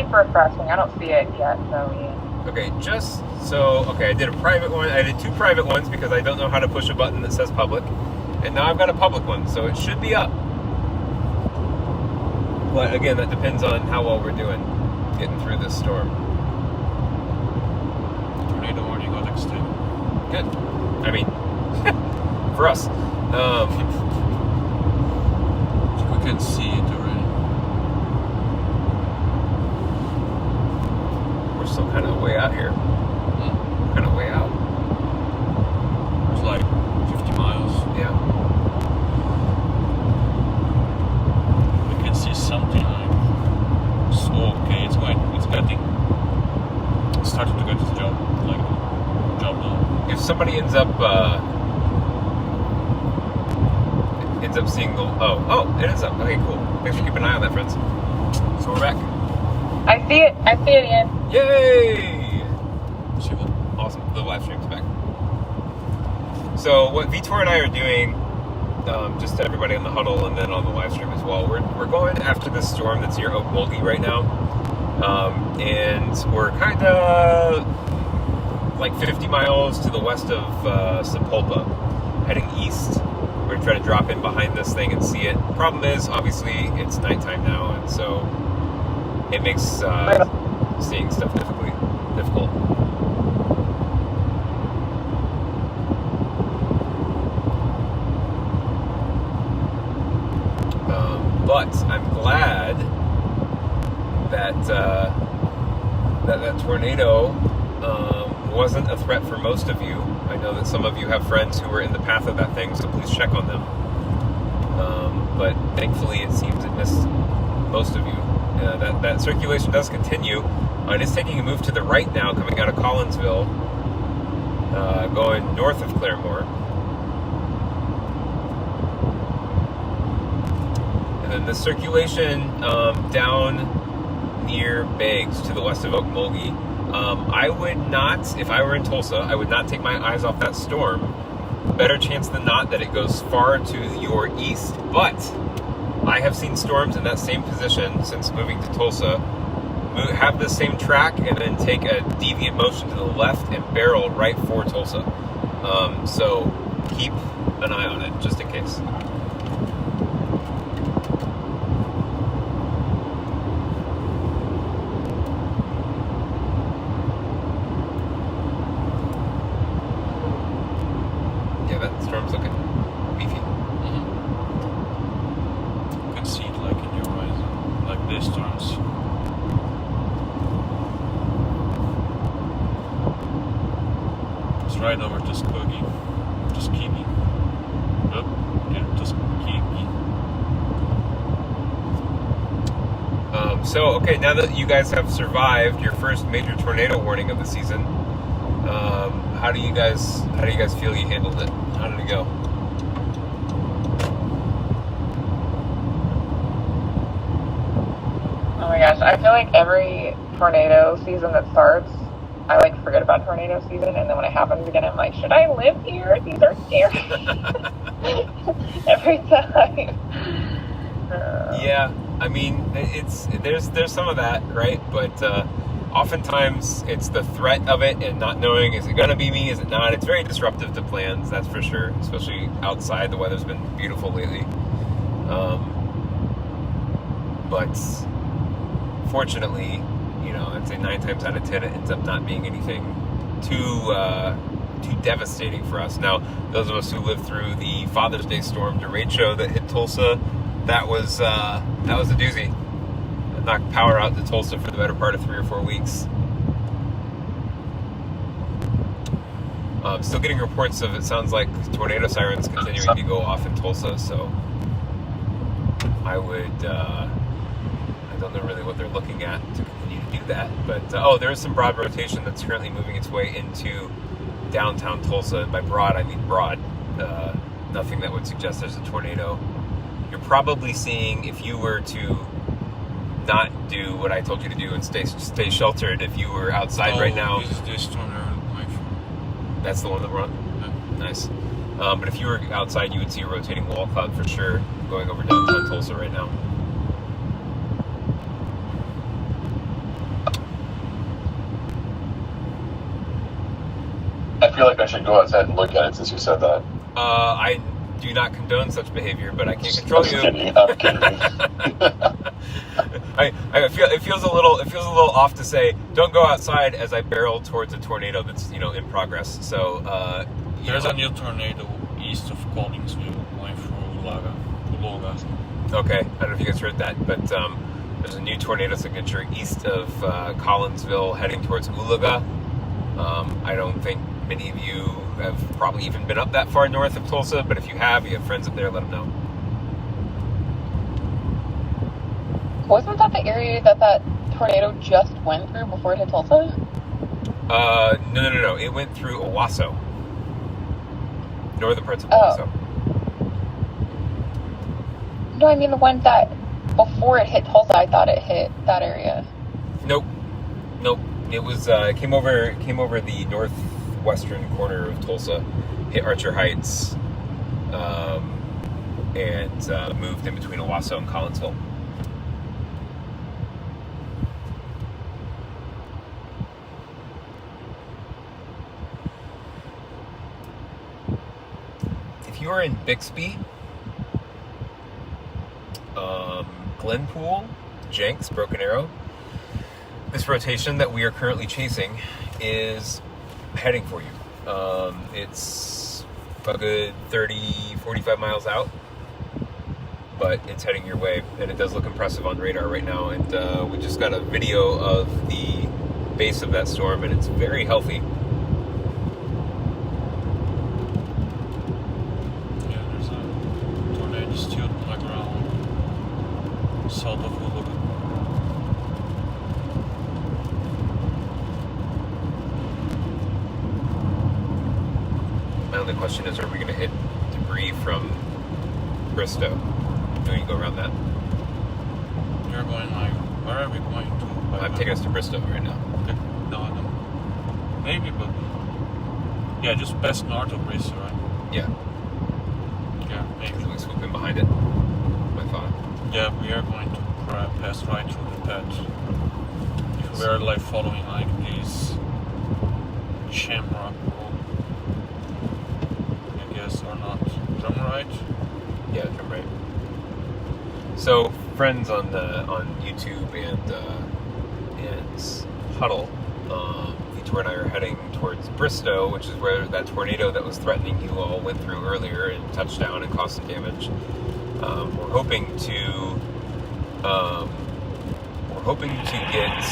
super refreshing. I don't see it yet, so yeah. Okay, I did a private one. I did 2 private ones because I don't know how to push a button that says public. And now I've got a public one, so it should be up. But again, that depends on how well we're doing getting through this storm. Tornado warning got extended. Good. I mean, for us. We can see it already. We're still kind of way out here. Kind of way out. It's like 50 miles. Yeah. We can see something like, so okay, it's getting, it's starting to get its job done. If somebody ends up seeing the it is up. Okay, cool. Thanks for keeping an eye on that, friends. So we're back. I see it again. Yay! See what? Awesome. The live stream's back. So what Vitor and I are doing, just to everybody on the huddle and then on the live stream as well, we're going after this storm that's near Okmulgee right now, and we're kind of like 50 miles to the west of Sapulpa, heading east. We're going to try to drop in behind this thing and see it. Problem is, obviously, it's nighttime now, and so it makes seeing stuff difficult. But I'm glad that that tornado wasn't a threat for most of you. I know that some of you have friends who were in the path of that thing, so please check on them. But thankfully, it seems it missed most of you. That circulation does continue. It is taking a move to the right now, coming out of Collinsville, going north of Claremore. And then the circulation down near Beggs to the west of Okmulgee. I would not, if I were in Tulsa, I would not take my eyes off that storm. Better chance than not that it goes far to your east, but I have seen storms in that same position since moving to Tulsa have the same track and then take a deviant motion to the left and barrel right for Tulsa. So keep an eye on it, just in case. Yeah, that storm's looking beefy. Mm-hmm. You can see it like in your eyes, like these storms. It's right over Tuskegee. Tuskegee. Oh, yeah, Tuskegee. Okay, now that you guys have survived your first major tornado warning of the season, how do you guys feel you handled it? How did it go? Oh my gosh, I feel like every tornado season that starts, I like forget about tornado season, and then when it happens again, I'm like, should I live here? These are scary. Every time. Yeah, I mean, there's some of that, right? But oftentimes it's the threat of it and not knowing, is it going to be me, is it not? It's very disruptive to plans, that's for sure, especially outside. The weather's been beautiful lately. But fortunately, I'd say 9 times out of 10 it ends up not being anything too devastating for us. Now, those of us who lived through the Father's Day storm derecho that hit Tulsa, that was a doozy. It knocked power out to Tulsa for the better part of 3 or 4 weeks. Still getting reports of, it sounds like, tornado sirens continuing to go off in Tulsa, so I would, I don't know really what they're looking at to continue to do that, but there is some broad rotation that's currently moving its way into downtown Tulsa. By broad, I mean broad. Nothing that would suggest there's a tornado. You're probably seeing, if you were to not do what I told you to do and stay sheltered, if you were outside right now. This is the storm they're going for. That's the one that we're on? Yeah. Nice. But if you were outside, you would see a rotating wall cloud for sure going over downtown Tulsa right now. feel like I should go outside and look at it since you said that. I do not condone such behavior, but I can't control I'm you. kidding. I'm kidding. I feel it feels a little off to say don't go outside as I barrel towards a tornado that's in progress. So There's a new tornado east of Collingsville going through Ulaga. Okay, I don't know if you guys heard that, but there's a new tornado signature east of Collinsville heading towards Ulaga. I don't think many of you have probably even been up that far north of Tulsa, but if you have friends up there, let them know. Wasn't that the area that tornado just went through before it hit Tulsa? No. It went through Owasso. Northern parts of Owasso. No, I mean the one that before it hit Tulsa, I thought it hit that area. Nope. It was came over the northwestern corner of Tulsa, hit Archer Heights, and moved in between Owasso and Collinsville. If you are in Bixby, Glenpool, Jenks, Broken Arrow, this rotation that we are currently chasing is heading for you. It's a good 30-45 miles out, but it's heading your way, and it does look impressive on radar right now. And we just got a video of the base of that storm, and it's very healthy. Yeah, there's a tornado still on the ground south of Ulaga. My only question is, are we going to hit debris from Bristow? Do we go around that? You're going where are we going to? I'm taking us to Bristow right now. No. Maybe, but yeah, just past north of Bristow, right? Yeah. Yeah, maybe. Should we swoop in behind it? My thought. Yeah, we are going to pass right through the patch. If we are following these shamrock road, I guess, or not. Drum right? Yeah, drum right. So, friends on YouTube and Huddle, Vitor and I are heading towards Bristow, which is where that tornado that was threatening you all went through earlier and touched down and caused some damage. We're hoping to get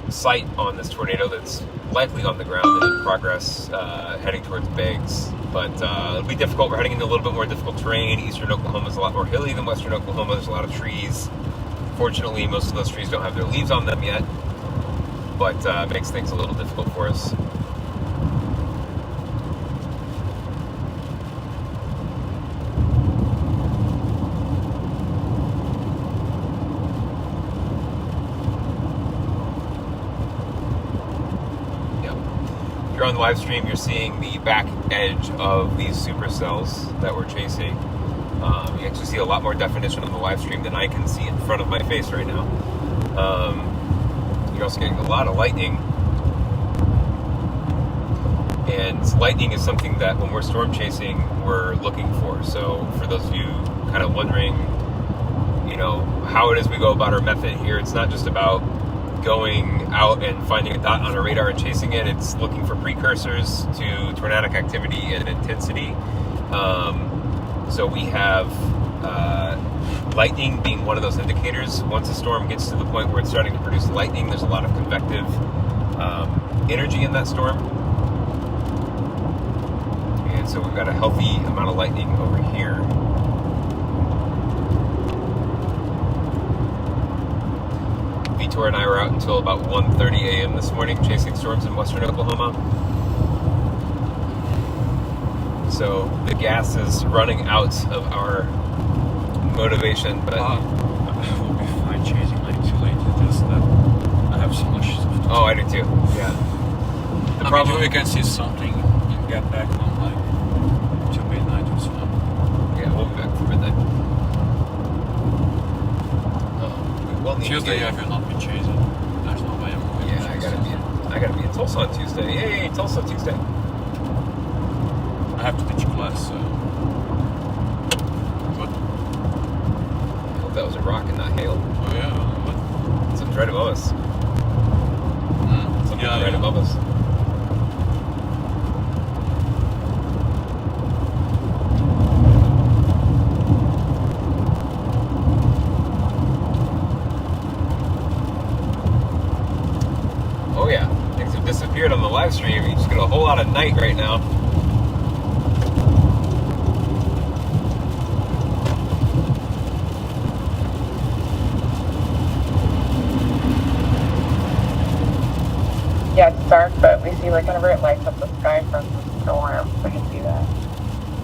sight on this tornado that's likely on the ground and in progress, heading towards Biggs. But it'll be difficult. We're heading into a little bit more difficult terrain. Eastern Oklahoma is a lot more hilly than Western Oklahoma. There's a lot of trees. Fortunately, most of those trees don't have their leaves on them yet, but makes things a little difficult for us. On the live stream, you're seeing the back edge of these supercells that we're chasing. You actually see a lot more definition on the live stream than I can see in front of my face right now. You're also getting a lot of lightning, and lightning is something that when we're storm chasing, we're looking for. So for those of you kind of wondering, how it is we go about our method here, it's not just about going out and finding a dot on a radar and chasing it. It's looking for precursors to tornadic activity and intensity. So we have lightning being one of those indicators. Once a storm gets to the point where it's starting to produce lightning, there's a lot of convective energy in that storm. And so we've got a healthy amount of lightning over here. Vitor and I were out until about 1:30 a.m. this morning chasing storms in western Oklahoma. So the gas is running out of our motivation, but I will be fine chasing too late. Just that I have so much stuff to do. Oh, I do too. Yeah. The problem we can see something and get back on to midnight or so. Yeah, we'll be back for midnight. Tuesday I will not be chasing. There's no way I'm going to I gotta be in gotta be in Tulsa on Tuesday. Yay, Tulsa Tuesday. I have to teach class. What? I hope that was a rock and not hail. Oh yeah. What? Something's right above us. Something's right above us. Oh yeah, things have disappeared on the live stream. You just get a whole lot of night right now. Yeah, it's dark, but we see like whenever it lights up the sky from the storm, we can see that.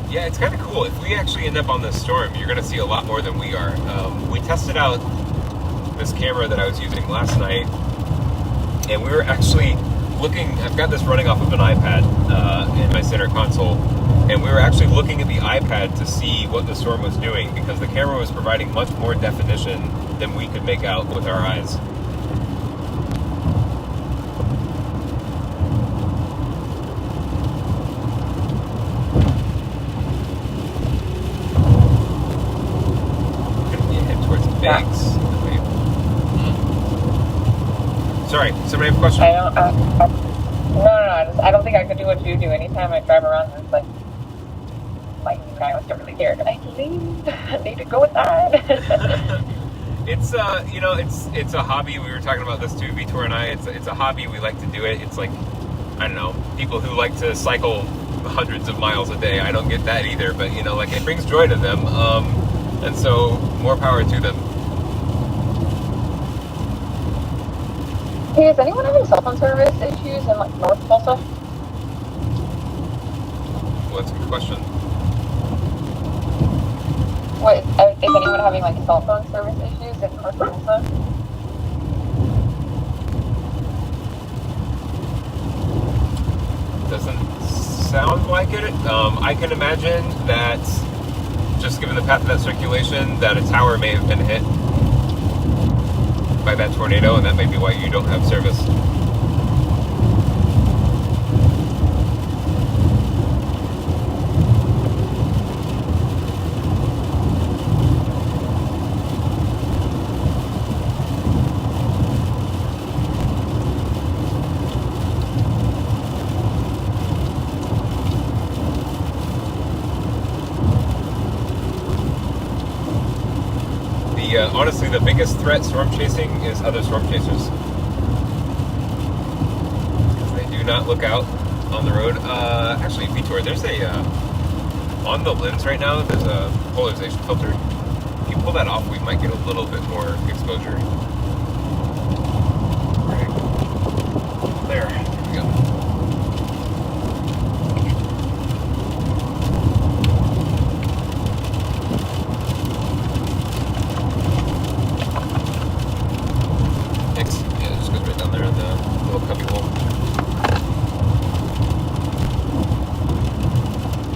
Yeah, it's kind of cool. If we actually end up on this storm, you're going to see a lot more than we are. We tested out this camera that I was using last night, and we were actually looking. I've got this running off of an iPad in my center console, and we were actually looking at the iPad to see what the storm was doing because the camera was providing much more definition than we could make out with our eyes. Thanks. Sorry, somebody have a question? I don't think I could do what you do. Anytime I drive around, it's like I was really scared. I leave. I need to go inside. It's it's a hobby. We were talking about this too, Vitor and I. It's a hobby. We like to do it. It's like, I don't know, people who like to cycle hundreds of miles a day. I don't get that either, but like it brings joy to them. And so more power to them. Hey, is anyone having cell phone service issues in like North Tulsa? Well, that's a good question. What is anyone having like cell phone service issues in North Tulsa? Doesn't sound like it. I can imagine that, just given the path of that circulation, that a tower may have been hit by that tornado, and that may be why you don't have service. Honestly, the biggest threat storm chasing is other storm chasers. Because they do not look out on the road. Actually, Vitor, there's on the lens right now, there's a polarization filter. If you pull that off, we might get a little bit more exposure. Right there.